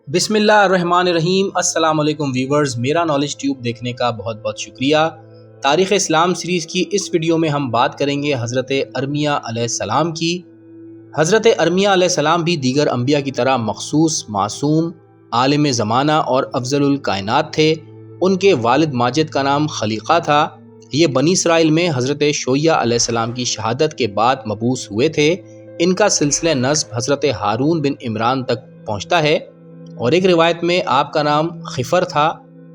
بسم اللہ الرحمن الرحیم۔ السلام علیکم ویورز، میرا نالج ٹیوب دیکھنے کا بہت بہت شکریہ۔ تاریخ اسلام سیریز کی اس ویڈیو میں ہم بات کریں گے حضرت ارمیہ علیہ السلام کی۔ حضرت ارمیہ علیہ السلام بھی دیگر انبیاء کی طرح مخصوص، معصوم، عالم زمانہ اور افضل الکائنات تھے۔ ان کے والد ماجد کا نام خلیقہ تھا۔ یہ بنی اسرائیل میں حضرت شعیہ علیہ السلام کی شہادت کے بعد مبعوث ہوئے تھے۔ ان کا سلسلہ نسب حضرت ہارون بن عمران تک پہنچتا ہے، اور ایک روایت میں آپ کا نام خفر تھا۔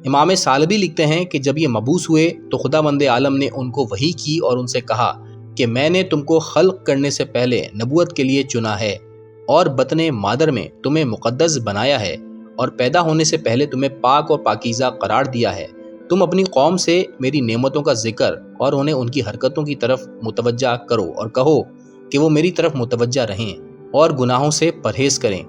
امام ثعلبی لکھتے ہیں کہ جب یہ مبعوث ہوئے تو خداوند عالم نے ان کو وحی کی اور ان سے کہا کہ میں نے تم کو خلق کرنے سے پہلے نبوت کے لیے چنا ہے اور بطن مادر میں تمہیں مقدس بنایا ہے اور پیدا ہونے سے پہلے تمہیں پاک اور پاکیزہ قرار دیا ہے۔ تم اپنی قوم سے میری نعمتوں کا ذکر اور انہیں ان کی حرکتوں کی طرف متوجہ کرو اور کہو کہ وہ میری طرف متوجہ رہیں اور گناہوں سے پرہیز کریں۔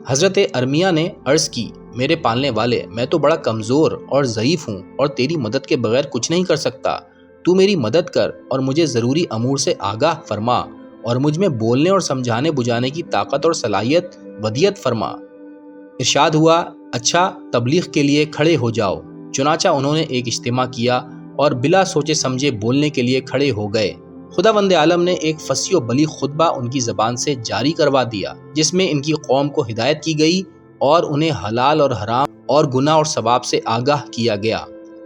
حضرت ارمیہ نے عرض کی، میرے پالنے والے، میں تو بڑا کمزور اور ضعیف ہوں اور تیری مدد کے بغیر کچھ نہیں کر سکتا۔ تو میری مدد کر اور مجھے ضروری امور سے آگاہ فرما اور مجھ میں بولنے اور سمجھانے بجھانے کی طاقت اور صلاحیت ودیت فرما۔ ارشاد ہوا، اچھا تبلیغ کے لیے کھڑے ہو جاؤ۔ چنانچہ انہوں نے ایک اجتماع کیا اور بلا سوچے سمجھے بولنے کے لیے کھڑے ہو گئے۔ خداوند عالم نے ایک فصیح و بلیغ خطبہ ان کی زبان سے جاری کروا دیا، جس میں ان کی قوم کو ہدایت کی گئی اور انہیں حلال اور حرام اور گناہ اور ثواب سے آگاہ کیا گیا،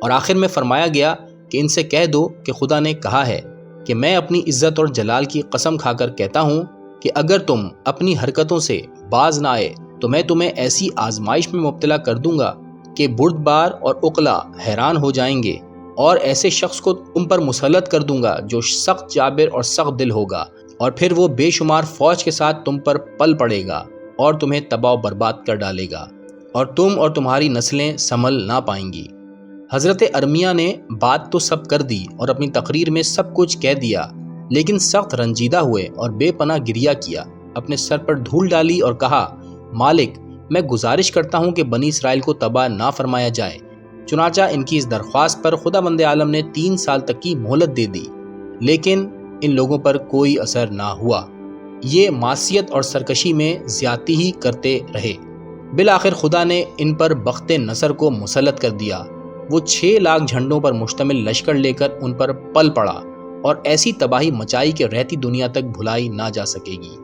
اور آخر میں فرمایا گیا کہ ان سے کہہ دو کہ خدا نے کہا ہے کہ میں اپنی عزت اور جلال کی قسم کھا کر کہتا ہوں کہ اگر تم اپنی حرکتوں سے باز نہ آئے تو میں تمہیں ایسی آزمائش میں مبتلا کر دوں گا کہ بردبار اور عقلا حیران ہو جائیں گے، اور ایسے شخص کو تم پر مسلط کر دوں گا جو سخت جابر اور سخت دل ہوگا، اور پھر وہ بے شمار فوج کے ساتھ تم پر پل پڑے گا اور تمہیں تباہ و برباد کر ڈالے گا، اور تم اور تمہاری نسلیں سنبھل نہ پائیں گی۔ حضرت ارمیہ نے بات تو سب کر دی اور اپنی تقریر میں سب کچھ کہہ دیا، لیکن سخت رنجیدہ ہوئے اور بے پناہ گریہ کیا، اپنے سر پر دھول ڈالی اور کہا، مالک، میں گزارش کرتا ہوں کہ بنی اسرائیل کو تباہ نہ فرمایا جائے۔ چنانچہ ان کی اس درخواست پر خداوند عالم نے 3 سال تک کی مہلت دے دی، لیکن ان لوگوں پر کوئی اثر نہ ہوا۔ یہ معصیت اور سرکشی میں زیادتی ہی کرتے رہے۔ بالآخر خدا نے ان پر بخت نصر کو مسلط کر دیا۔ وہ 6 لاکھ جھنڈوں پر مشتمل لشکر لے کر ان پر پل پڑا اور ایسی تباہی مچائی کہ رہتی دنیا تک بھلائی نہ جا سکے گی۔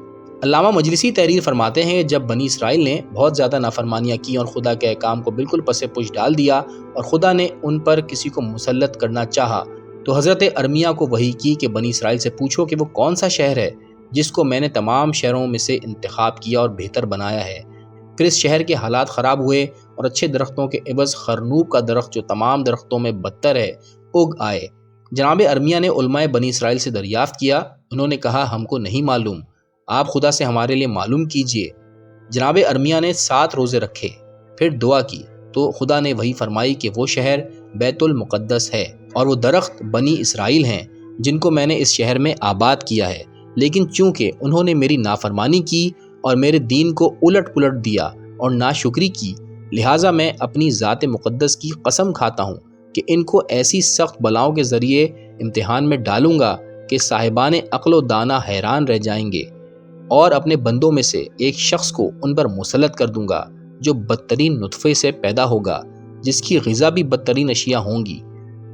علامہ مجلسی تحریر فرماتے ہیں، جب بنی اسرائیل نے بہت زیادہ نافرمانیاں کی اور خدا کے احکام کو بالکل پس پش ڈال دیا اور خدا نے ان پر کسی کو مسلط کرنا چاہا تو حضرت ارمیہ کو وحی کی کہ بنی اسرائیل سے پوچھو کہ وہ کون سا شہر ہے جس کو میں نے تمام شہروں میں سے انتخاب کیا اور بہتر بنایا ہے۔ پھر اس شہر کے حالات خراب ہوئے اور اچھے درختوں کے عوض خرنوب کا درخت جو تمام درختوں میں بدتر ہے اگ آئے۔ جناب ارمیہ نے علماء بنی اسرائیل سے دریافت کیا، انہوں نے کہا، ہم کو نہیں معلوم، آپ خدا سے ہمارے لیے معلوم کیجئے۔ جناب ارمیہ نے 7 روزے رکھے، پھر دعا کی تو خدا نے وحی فرمائی کہ وہ شہر بیت المقدس ہے اور وہ درخت بنی اسرائیل ہیں جن کو میں نے اس شہر میں آباد کیا ہے، لیکن چونکہ انہوں نے میری نافرمانی کی اور میرے دین کو الٹ پلٹ دیا اور ناشکری کی، لہٰذا میں اپنی ذات مقدس کی قسم کھاتا ہوں کہ ان کو ایسی سخت بلاؤں کے ذریعے امتحان میں ڈالوں گا کہ صاحبان عقل و دانہ حیران رہ جائیں گے، اور اپنے بندوں میں سے ایک شخص کو ان پر مسلط کر دوں گا جو بدترین نطفے سے پیدا ہوگا، جس کی غذا بھی بدترین اشیاء ہوں گی،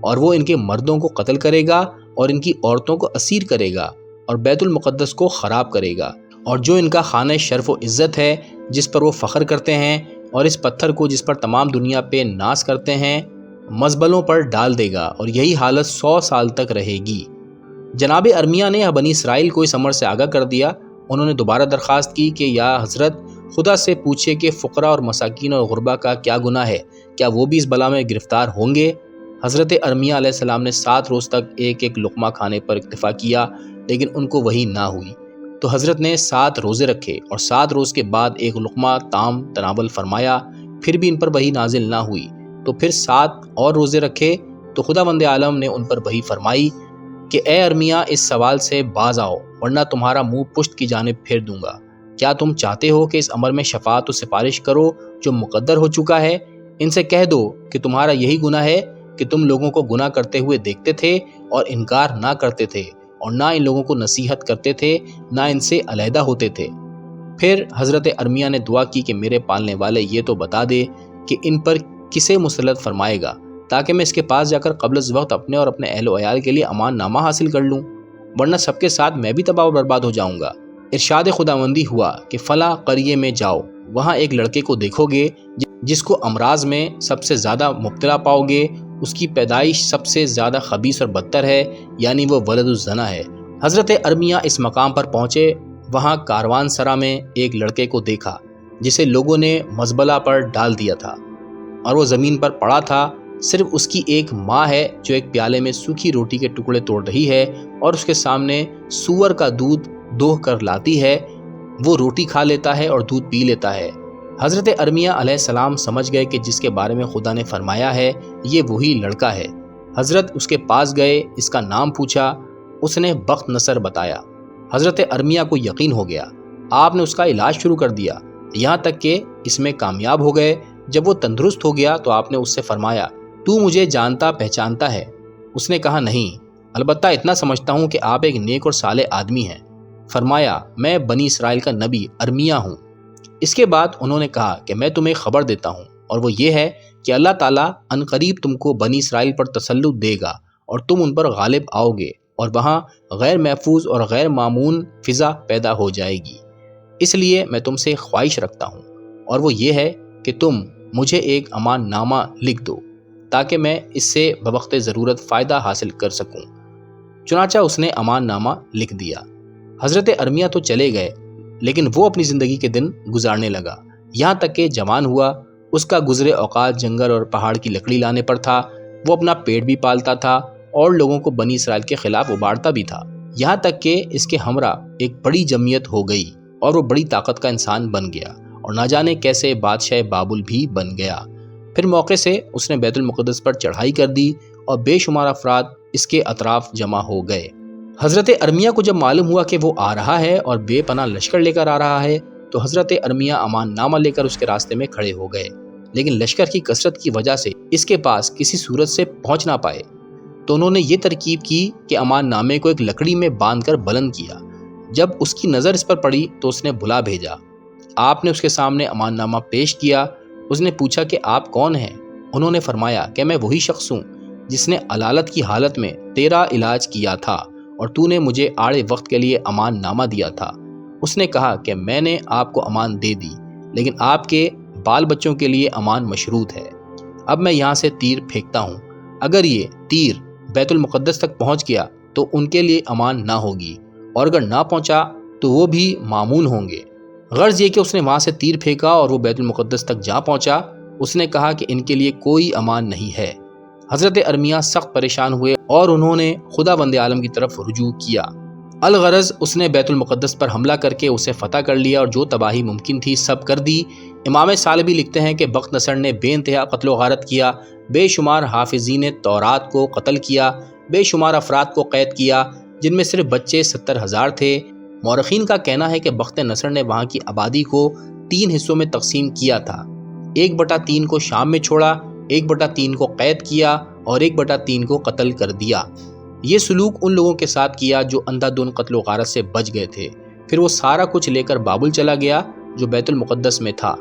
اور وہ ان کے مردوں کو قتل کرے گا اور ان کی عورتوں کو اسیر کرے گا اور بیت المقدس کو خراب کرے گا، اور جو ان کا خانہ شرف و عزت ہے جس پر وہ فخر کرتے ہیں، اور اس پتھر کو جس پر تمام دنیا پہ ناز کرتے ہیں، مزبلوں پر ڈال دے گا، اور یہی حالت 100 سال تک رہے گی۔ جناب ارمیہ نے بنی اسرائیل کو اس امر سے آگاہ کر دیا۔ انہوں نے دوبارہ درخواست کی کہ یا حضرت، خدا سے پوچھے کہ فقراء اور مساکین اور غربا کا کیا گناہ ہے، کیا وہ بھی اس بلا میں گرفتار ہوں گے؟ حضرت ارمیہ علیہ السلام نے 7 روز تک ایک ایک لقمہ کھانے پر اکتفا کیا، لیکن ان کو وہی نہ ہوئی، تو حضرت نے 7 روزے رکھے اور 7 روز کے بعد ایک لقمہ تام تناول فرمایا، پھر بھی ان پر وحی نازل نہ ہوئی، تو پھر 7 اور روزے رکھے تو خداوند عالم نے ان پر وحی فرمائی کہ اے ارمیہ، اس سوال سے باز آؤ ورنہ تمہارا منہ پشت کی جانب پھیر دوں گا۔ کیا تم چاہتے ہو کہ اس امر میں شفاعت و سفارش کرو جو مقدر ہو چکا ہے؟ ان سے کہہ دو کہ تمہارا یہی گناہ ہے کہ تم لوگوں کو گناہ کرتے ہوئے دیکھتے تھے اور انکار نہ کرتے تھے، اور نہ ان لوگوں کو نصیحت کرتے تھے، نہ ان سے علیحدہ ہوتے تھے۔ پھر حضرت ارمیہ نے دعا کی کہ میرے پالنے والے یہ تو بتا دے کہ ان پر کسے مسلط فرمائے گا، تاکہ میں اس کے پاس جا کر قبل از وقت اپنے اور اپنے اہل و عیال کے لیے امان نامہ حاصل کر لوں، ورنہ سب کے ساتھ میں بھی تباہ و برباد ہو جاؤں گا۔ ارشاد خداوندی ہوا کہ فلاں قریے میں جاؤ، وہاں ایک لڑکے کو دیکھو گے جس کو امراض میں سب سے زیادہ مبتلا پاؤ گے، اس کی پیدائش سب سے زیادہ خبیث اور بدتر ہے، یعنی وہ ولد الزنا ہے۔ حضرت ارمیہ اس مقام پر پہنچے، وہاں کاروان سرا میں ایک لڑکے کو دیکھا جسے لوگوں نے مزبلہ پر ڈال دیا تھا اور وہ زمین پر پڑا تھا۔ صرف اس کی ایک ماں ہے جو ایک پیالے میں سوکھی روٹی کے ٹکڑے توڑ رہی ہے اور اس کے سامنے سور کا دودھ دوہ کر لاتی ہے۔ وہ روٹی کھا لیتا ہے اور دودھ پی لیتا ہے۔ حضرت ارمیہ علیہ السلام سمجھ گئے کہ جس کے بارے میں خدا نے فرمایا ہے یہ وہی لڑکا ہے۔ حضرت اس کے پاس گئے، اس کا نام پوچھا، اس نے بخت نصر بتایا۔ حضرت ارمیہ کو یقین ہو گیا، آپ نے اس کا علاج شروع کر دیا، یہاں تک کہ اس میں کامیاب ہو گئے۔ جب وہ تندرست ہو گیا تو آپ نے اس سے فرمایا، تو مجھے جانتا پہچانتا ہے؟ اس نے کہا نہیں، البتہ اتنا سمجھتا ہوں کہ آپ ایک نیک اور صالح آدمی ہیں۔ فرمایا، میں بنی اسرائیل کا نبی ارمیہ ہوں۔ اس کے بعد انہوں نے کہا کہ میں تمہیں خبر دیتا ہوں، اور وہ یہ ہے کہ اللہ تعالیٰ عنقریب تم کو بنی اسرائیل پر تسلط دے گا اور تم ان پر غالب آؤ گے، اور وہاں غیر محفوظ اور غیر معمون فضا پیدا ہو جائے گی۔ اس لیے میں تم سے خواہش رکھتا ہوں، اور وہ یہ ہے کہ تم مجھے ایک امان نامہ لکھ دو تاکہ میں اس سے بوقت ضرورت فائدہ حاصل کر سکوں۔ چنانچہ اس نے امان نامہ لکھ دیا۔ حضرت ارمیہ تو چلے گئے، لیکن وہ اپنی زندگی کے دن گزارنے لگا، یہاں تک کہ جوان ہوا۔ اس کا گزرے اوقات جنگل اور پہاڑ کی لکڑی لانے پر تھا۔ وہ اپنا پیٹ بھی پالتا تھا اور لوگوں کو بنی اسرائیل کے خلاف ابھارتا بھی تھا، یہاں تک کہ اس کے ہمراہ ایک بڑی جمعیت ہو گئی اور وہ بڑی طاقت کا انسان بن گیا، اور نہ جانے کیسے بادشاہ بابل بھی بن گیا۔ پھر موقع سے اس نے بیت المقدس پر چڑھائی کر دی اور بے شمار افراد اس کے اطراف جمع ہو گئے۔ حضرت ارمیہ کو جب معلوم ہوا کہ وہ آ رہا ہے اور بے پناہ لشکر لے کر آ رہا ہے، تو حضرت ارمیہ امان نامہ لے کر اس کے راستے میں کھڑے ہو گئے، لیکن لشکر کی کثرت کی وجہ سے اس کے پاس کسی صورت سے پہنچ نہ پائے۔ تو انہوں نے یہ ترکیب کی کہ امان نامے کو ایک لکڑی میں باندھ کر بلند کیا۔ جب اس کی نظر اس پر پڑی تو اس نے بلا بھیجا۔ آپ نے اس کے سامنے امان نامہ پیش کیا۔ اس نے پوچھا کہ آپ کون ہیں؟ انہوں نے فرمایا کہ میں وہی شخص ہوں جس نے علالت کی حالت میں تیرا علاج کیا تھا اور تو نے مجھے آڑے وقت کے لیے امان نامہ دیا تھا۔ اس نے کہا کہ میں نے آپ کو امان دے دی، لیکن آپ کے بال بچوں کے لیے امان مشروط ہے۔ اب میں یہاں سے تیر پھینکتا ہوں، اگر یہ تیر بیت المقدس تک پہنچ گیا تو ان کے لیے امان نہ ہوگی، اور اگر نہ پہنچا تو وہ بھی معمون ہوں گے۔ غرض یہ کہ اس نے وہاں سے تیر پھینکا اور وہ بیت المقدس تک جا پہنچا۔ اس نے کہا کہ ان کے لیے کوئی امان نہیں ہے۔ حضرت ارمیہ سخت پریشان ہوئے اور انہوں نے خدا بند عالم کی طرف رجوع کیا۔ الغرض اس نے بیت المقدس پر حملہ کر کے اسے فتح کر لیا اور جو تباہی ممکن تھی سب کر دی۔ امام سالبی لکھتے ہیں کہ بخت نصر نے بے انتہا قتل و غارت کیا، بے شمار حافظین تورات کو قتل کیا، بے شمار افراد کو قید کیا، جن میں صرف بچے 70,000 تھے۔ مورخین کا کہنا ہے کہ بخت نصر نے وہاں کی آبادی کو 3 حصوں میں تقسیم کیا تھا، 1/3 کو شام میں چھوڑا، 1/3 کو قید کیا اور 1/3 کو قتل کر دیا۔ یہ سلوک ان لوگوں کے ساتھ کیا جو اندھا دھند قتل و غارت سے بچ گئے تھے۔ پھر وہ سارا کچھ لے کر بابل چلا گیا جو بیت المقدس میں تھا۔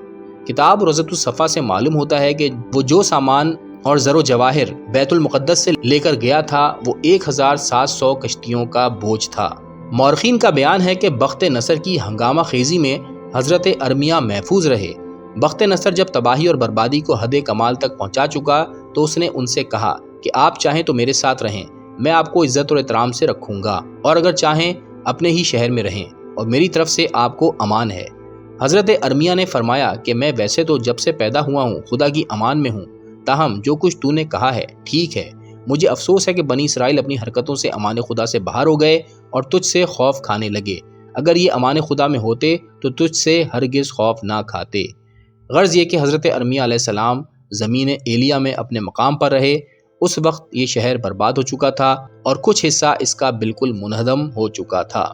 کتاب روضۃ الصفا سے معلوم ہوتا ہے کہ وہ جو سامان اور زر و جواہر بیت المقدس سے لے کر گیا تھا وہ 1700 کشتیوں کا بوجھ تھا۔ مورخین کا بیان ہے کہ بخت نصر کی ہنگامہ خیزی میں حضرت ارمیہ محفوظ رہے۔ بخت نصر جب تباہی اور بربادی کو حد کمال تک پہنچا چکا تو اس نے ان سے کہا کہ آپ چاہیں تو میرے ساتھ رہیں، میں آپ کو عزت اور احترام سے رکھوں گا، اور اگر چاہیں اپنے ہی شہر میں رہیں، اور میری طرف سے آپ کو امان ہے۔ حضرت ارمیہ نے فرمایا کہ میں ویسے تو جب سے پیدا ہوا ہوں خدا کی امان میں ہوں، تاہم جو کچھ تو نے کہا ہے ٹھیک ہے۔ مجھے افسوس ہے کہ بنی اسرائیل اپنی حرکتوں سے امان خدا سے باہر ہو گئے اور تجھ سے خوف کھانے لگے۔ اگر یہ امان خدا میں ہوتے تو تجھ سے ہرگز خوف نہ کھاتے۔ غرض یہ کہ حضرت ارمیہ علیہ السلام زمین ایلیا میں اپنے مقام پر رہے۔ اس وقت یہ شہر برباد ہو چکا تھا اور کچھ حصہ اس کا بالکل منہدم ہو چکا تھا۔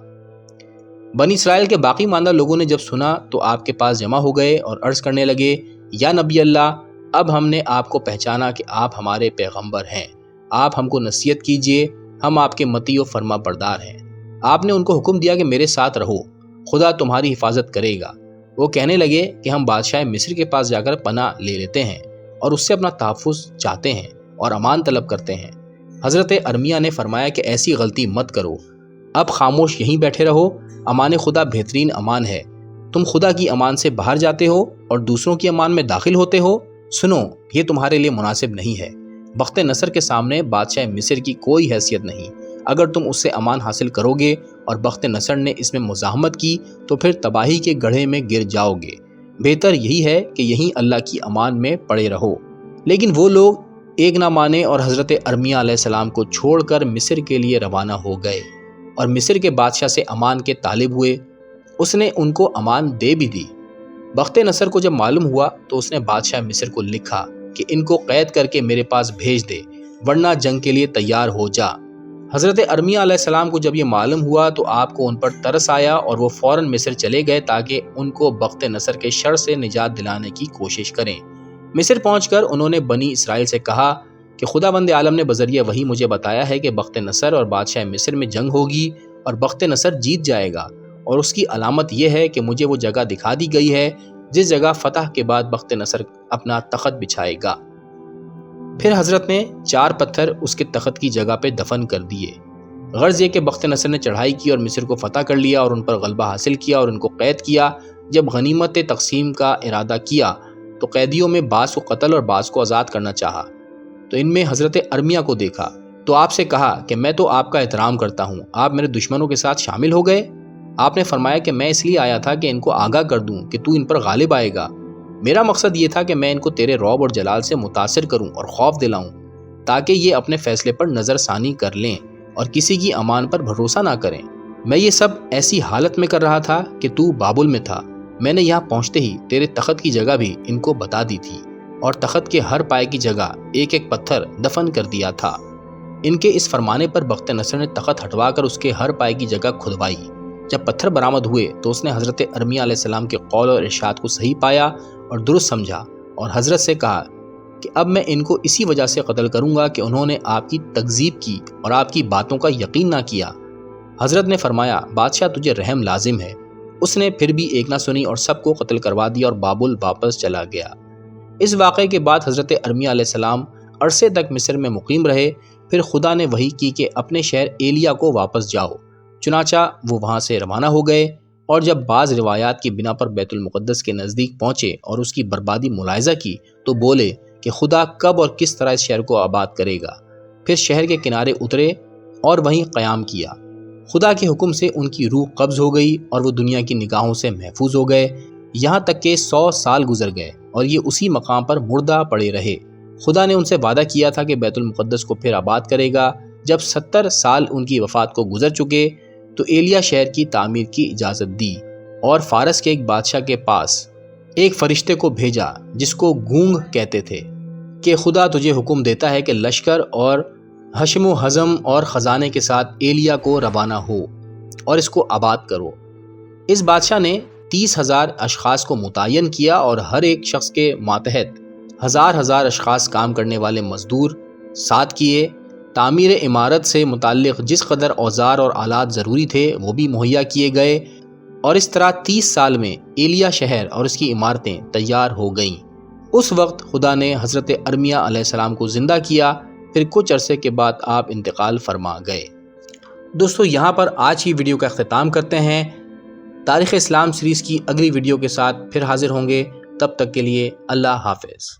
بنی اسرائیل کے باقی ماندہ لوگوں نے جب سنا تو آپ کے پاس جمع ہو گئے اور عرض کرنے لگے، یا نبی اللہ، اب ہم نے آپ کو پہچانا کہ آپ ہمارے پیغمبر ہیں۔ آپ ہم کو نصیحت کیجئے، ہم آپ کے مطیع و فرما بردار ہیں۔ آپ نے ان کو حکم دیا کہ میرے ساتھ رہو۔ خدا تمہاری حفاظت کرے گا۔ وہ کہنے لگے کہ ہم بادشاہ مصر کے پاس جا کر پناہ لے لیتے ہیں اور اس سے اپنا تحفظ چاہتے ہیں اور امان طلب کرتے ہیں۔ حضرت ارمیہ نے فرمایا کہ ایسی غلطی مت کرو، اب خاموش یہیں بیٹھے رہو، امان خدا بہترین امان ہے۔ تم خدا کی امان سے باہر جاتے ہو اور دوسروں کی امان میں داخل ہوتے ہو، سنو یہ تمہارے لیے مناسب نہیں ہے۔ بخت نصر کے سامنے بادشاہ مصر کی کوئی حیثیت نہیں۔ اگر تم اس سے امان حاصل کرو گے اور بخت نصر نے اس میں مزاحمت کی تو پھر تباہی کے گڑھے میں گر جاؤ گے۔ بہتر یہی ہے کہ یہیں اللہ کی امان میں پڑے رہو۔ لیکن وہ لوگ ایک نہ مانے اور حضرت ارمیہ علیہ السلام کو چھوڑ کر مصر کے لیے روانہ ہو گئے اور مصر کے بادشاہ سے امان کے طالب ہوئے۔ اس نے ان کو امان دے بھی دی۔ بخت نصر کو جب معلوم ہوا تو اس نے بادشاہ مصر کو لکھا کہ ان کو قید کر کے میرے پاس بھیج دے، ورنہ جنگ کے لیے تیار ہو جا۔ حضرت ارمیہ علیہ السلام کو جب یہ معلوم ہوا تو آپ کو ان پر ترس آیا اور وہ فوراً مصر چلے گئے تاکہ ان کو بخت نصر کے شر سے نجات دلانے کی کوشش کریں۔ مصر پہنچ کر انہوں نے بنی اسرائیل سے کہا کہ خداوند عالم نے بذریعہ وحی مجھے بتایا ہے کہ بخت نصر اور بادشاہ مصر میں جنگ ہوگی اور بخت نصر جیت جائے گا، اور اس کی علامت یہ ہے کہ مجھے وہ جگہ دکھا دی گئی ہے جس جگہ فتح کے بعد بخت نصر اپنا تخت بچھائے گا۔ پھر حضرت نے 4 پتھر اس کے تخت کی جگہ پہ دفن کر دیے۔ غرض یہ کہ بخت نصر نے چڑھائی کی اور مصر کو فتح کر لیا اور ان پر غلبہ حاصل کیا اور ان کو قید کیا۔ جب غنیمت تقسیم کا ارادہ کیا تو قیدیوں میں بعض کو قتل اور بعض کو آزاد کرنا چاہا، تو ان میں حضرت ارمیہ کو دیکھا تو آپ سے کہا کہ میں تو آپ کا احترام کرتا ہوں، آپ میرے دشمنوں کے ساتھ شامل ہو گئے۔ آپ نے فرمایا کہ میں اس لیے آیا تھا کہ ان کو آگاہ کر دوں کہ تو ان پر غالب آئے گا۔ میرا مقصد یہ تھا کہ میں ان کو تیرے رعب اور جلال سے متاثر کروں اور خوف دلاؤں تاکہ یہ اپنے فیصلے پر نظر ثانی کر لیں اور کسی کی امان پر بھروسہ نہ کریں۔ میں یہ سب ایسی حالت میں کر رہا تھا کہ تو بابل میں تھا۔ میں نے یہاں پہنچتے ہی تیرے تخت کی جگہ بھی ان کو بتا دی تھی اور تخت کے ہر پائے کی جگہ ایک ایک پتھر دفن کر دیا تھا۔ ان کے اس فرمانے پر بخت نصر نے تخت ہٹوا کر اس کے ہر پائے کی جگہ کھدوائی۔ جب پتھر برآمد ہوئے تو اس نے حضرت ارمیہ علیہ السلام کے قول اور ارشاد کو صحیح پایا اور درست سمجھا اور حضرت سے کہا کہ اب میں ان کو اسی وجہ سے قتل کروں گا کہ انہوں نے آپ کی تکذیب کی اور آپ کی باتوں کا یقین نہ کیا۔ حضرت نے فرمایا بادشاہ تجھے رحم لازم ہے۔ اس نے پھر بھی ایک نہ سنی اور سب کو قتل کروا دیا اور بابل واپس چلا گیا۔ اس واقعے کے بعد حضرت ارمیہ علیہ السلام عرصے تک مصر میں مقیم رہے۔ پھر خدا نے وحی کی کہ اپنے شہر ایلیا کو واپس جاؤ۔ چنانچہ وہ وہاں سے روانہ ہو گئے اور جب بعض روایات کی بنا پر بیت المقدس کے نزدیک پہنچے اور اس کی بربادی ملاحظہ کی تو بولے کہ خدا کب اور کس طرح اس شہر کو آباد کرے گا۔ پھر شہر کے کنارے اترے اور وہیں قیام کیا۔ خدا کے حکم سے ان کی روح قبض ہو گئی اور وہ دنیا کی نگاہوں سے محفوظ ہو گئے، یہاں تک کہ 100 سال گزر گئے اور یہ اسی مقام پر مردہ پڑے رہے۔ خدا نے ان سے وعدہ کیا تھا کہ بیت المقدس کو پھر آباد کرے گا۔ جب 70 سال ان کی وفات کو گزر چکے تو ایلیا شہر کی تعمیر کی اجازت دی اور فارس کے ایک بادشاہ کے پاس ایک فرشتے کو بھیجا جس کو گونگ کہتے تھے کہ خدا تجھے حکم دیتا ہے کہ لشکر اور حشم و حزم اور خزانے کے ساتھ ایلیا کو روانہ ہو اور اس کو آباد کرو۔ اس بادشاہ نے 30,000 اشخاص کو متعین کیا اور ہر ایک شخص کے ماتحت ہزار اشخاص کام کرنے والے مزدور ساتھ کیے۔ تعمیر عمارت سے متعلق جس قدر اوزار اور آلات ضروری تھے وہ بھی مہیا کیے گئے اور اس طرح 30 سال میں ایلیا شہر اور اس کی عمارتیں تیار ہو گئیں۔ اس وقت خدا نے حضرت ارمیہ علیہ السلام کو زندہ کیا، پھر کچھ عرصے کے بعد آپ انتقال فرما گئے۔ دوستو یہاں پر آج کی ویڈیو کا اختتام کرتے ہیں۔ تاریخ اسلام سیریز کی اگلی ویڈیو کے ساتھ پھر حاضر ہوں گے، تب تک کے لیے اللہ حافظ۔